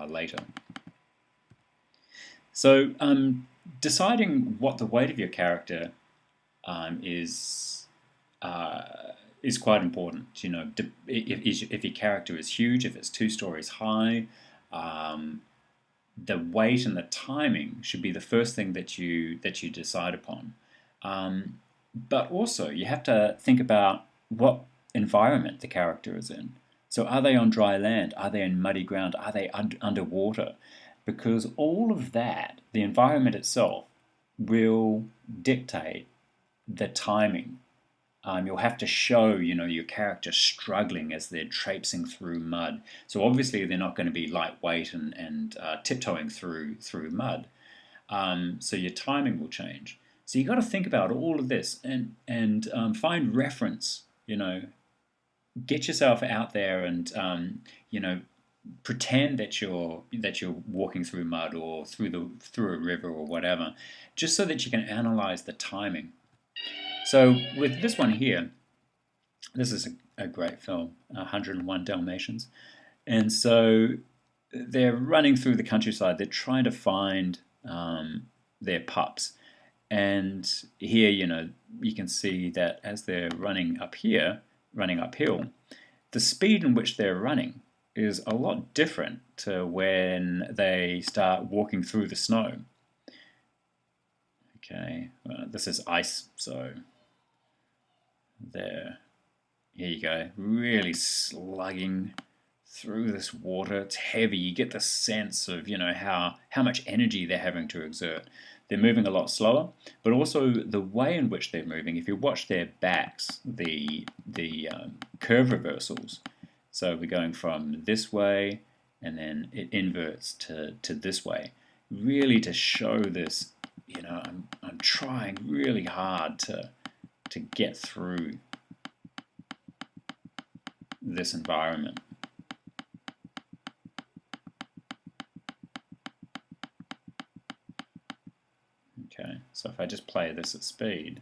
later. So deciding what the weight of your character is quite important. You know, if your character is huge, if it's 2 stories high, the weight and the timing should be the first thing that you decide upon. But also, you have to think about what environment the character is in. So, are they on dry land? Are they in muddy ground? Are they underwater? Because all of that, the environment itself, will dictate the timing. You'll have to show, your character struggling as they're traipsing through mud. So obviously they're not going to be lightweight and tiptoeing through mud. So your timing will change. So you got to think about all of this and find reference. Get yourself out there and pretend that you're walking through mud or through a river or whatever, just so that you can analyze the timing. So with this one here, this is a great film, 101 Dalmatians. And so they're running through the countryside. They're trying to find their pups. And here, you can see that as they're running uphill, the speed in which they're running is a lot different to when they start walking through the snow. Okay, this is ice, so there. Here you go, really slugging through this water. It's heavy. You get the sense of how much energy they're having to exert. They're moving a lot slower, but also the way in which they're moving. If you watch their backs, the curve reversals. So we're going from this way, and then it inverts to this way, really to show this. I'm trying really hard to get through this environment. Okay, so if I just play this at speed,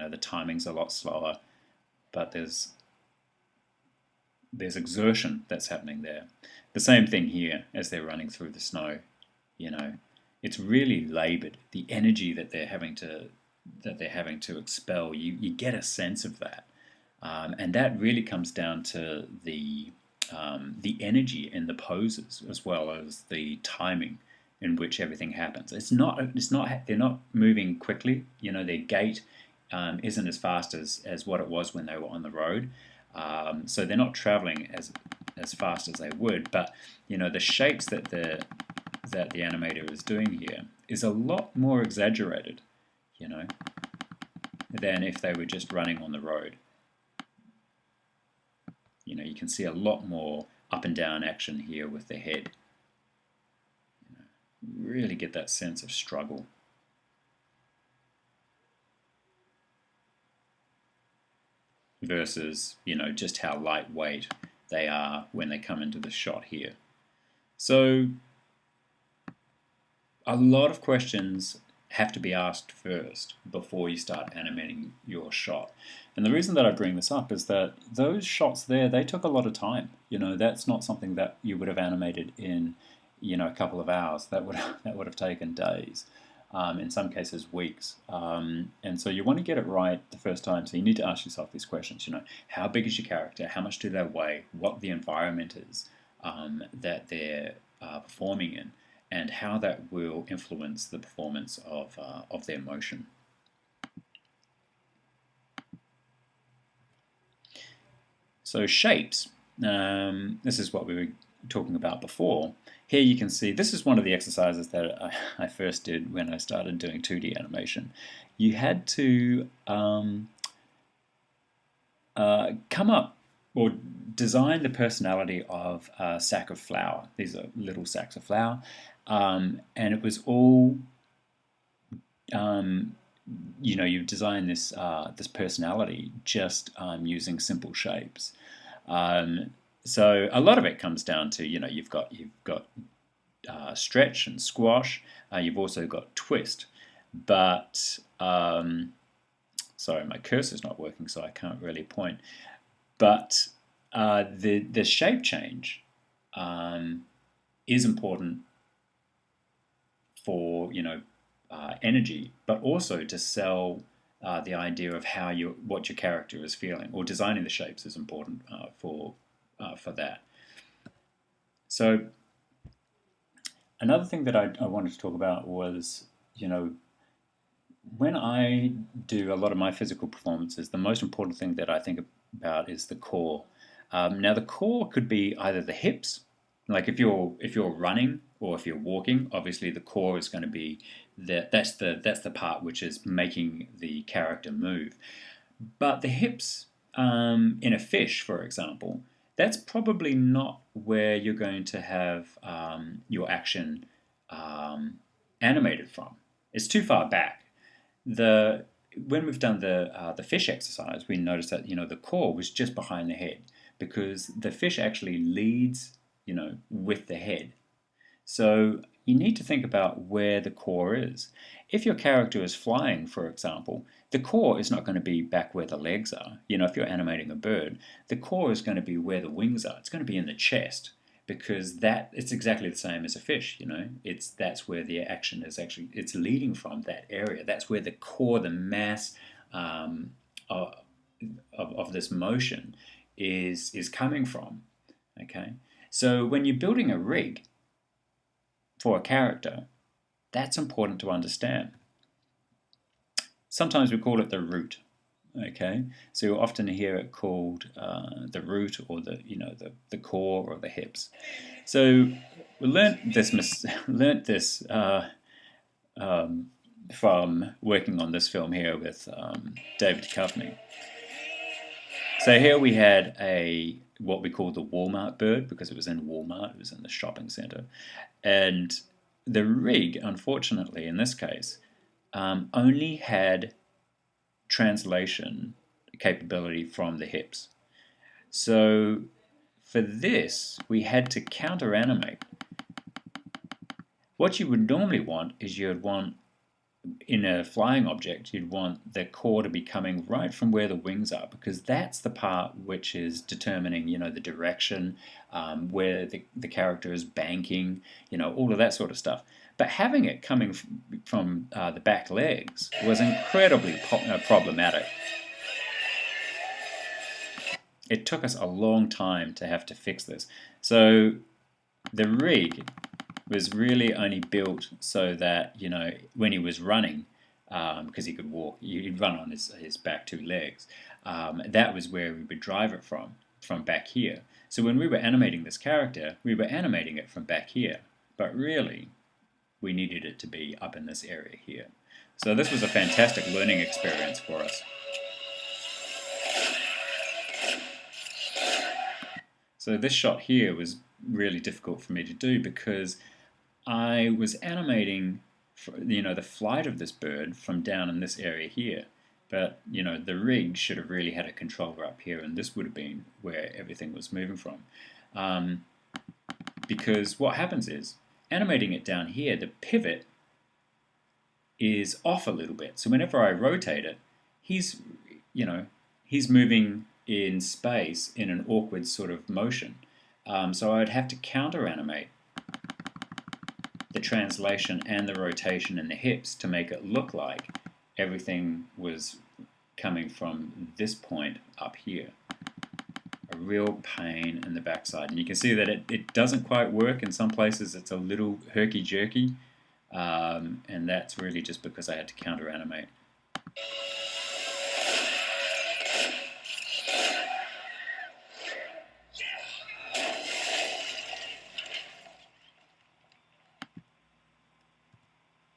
the timing's a lot slower, but there's exertion that's happening there. The same thing here as they're running through the snow. It's really labored. The energy that they're having to expel, you get a sense of that, and that really comes down to the energy in the poses as well as the timing in which everything happens. They're not moving quickly. Their gait isn't as fast as what it was when they were on the road. So they're not traveling as fast as they would, but the shapes that the animator is doing here is a lot more exaggerated, than if they were just running on the road. You can see a lot more up and down action here with the head. Really get that sense of struggle. Versus, just how lightweight they are when they come into the shot here. So a lot of questions have to be asked first before you start animating your shot. And the reason that I bring this up is that those shots there, they took a lot of time. That's not something that you would have animated in, a couple of hours. That would have taken days. In some cases weeks. And so you want to get it right the first time. So you need to ask yourself these questions. How big is your character? How much do they weigh? What the environment is that they're performing in, and how that will influence the performance of their motion. So shapes. This is what we were talking about before. Here you can see, this is one of the exercises that I first did when I started doing 2D animation. You had to come up or design the personality of a sack of flour. These are little sacks of flour. And it was all, you design this personality just using simple shapes. So a lot of it comes down to, you've got stretch and squash. You've also got twist. But so Sorry, my cursor's not working, so I can't really point. But the shape change is important for energy, but also to sell the idea of what your character is feeling, or designing the shapes is important for that. So another thing that I wanted to talk about was, when I do a lot of my physical performances, the most important thing that I think about is the core. Now, the core could be either the hips, like if you're running or if you're walking. Obviously, the core is going to be that's the part which is making the character move. But the hips, in a fish, for example, that's probably not where you're going to have your action animated from. It's too far back. When we've done the fish exercise, we noticed that the core was just behind the head, because the fish actually leads with the head. So you need to think about where the core is. If your character is flying, for example, the core is not going to be back where the legs are. If you're animating a bird, the core is going to be where the wings are. It's going to be in the chest, because it's exactly the same as a fish. That's where the action is actually, it's leading from that area. That's where the core, the mass of this motion is coming from. Okay, so when you're building a rig for a character, that's important to understand. Sometimes we call it the root. Okay, so you'll often hear it called the root, or the core, or the hips. So we learnt this from working on this film here with David Duchovny. So here we had what we call the Walmart bird, because it was in Walmart, it was in the shopping center. And the rig, unfortunately, in this case, only had translation capability from the hips. So for this, we had to counter animate. What you would normally want is in a flying object, you'd want the core to be coming right from where the wings are, because that's the part which is determining, the direction, where the character is banking, all of that sort of stuff. But having it coming from the back legs was incredibly problematic. It took us a long time to have to fix this. So the rig was really only built so that, when he was running, because he could walk, he'd run on his back two legs, that was where we would drive it from back here. So when we were animating this character, we were animating it from back here, but really we needed it to be up in this area here. So this was a fantastic learning experience for us. So this shot here was really difficult for me to do, because I was animating the flight of this bird from down in this area here. But the rig should have really had a controller up here, and this would have been where everything was moving from. Because what happens is, animating it down here, the pivot is off a little bit. So whenever I rotate it, he's moving in space in an awkward sort of motion. So I'd have to counter animate the translation and the rotation in the hips to make it look like everything was coming from this point up here. A real pain in the backside. And you can see that it doesn't quite work. In some places it's a little herky-jerky, and that's really just because I had to counter animate.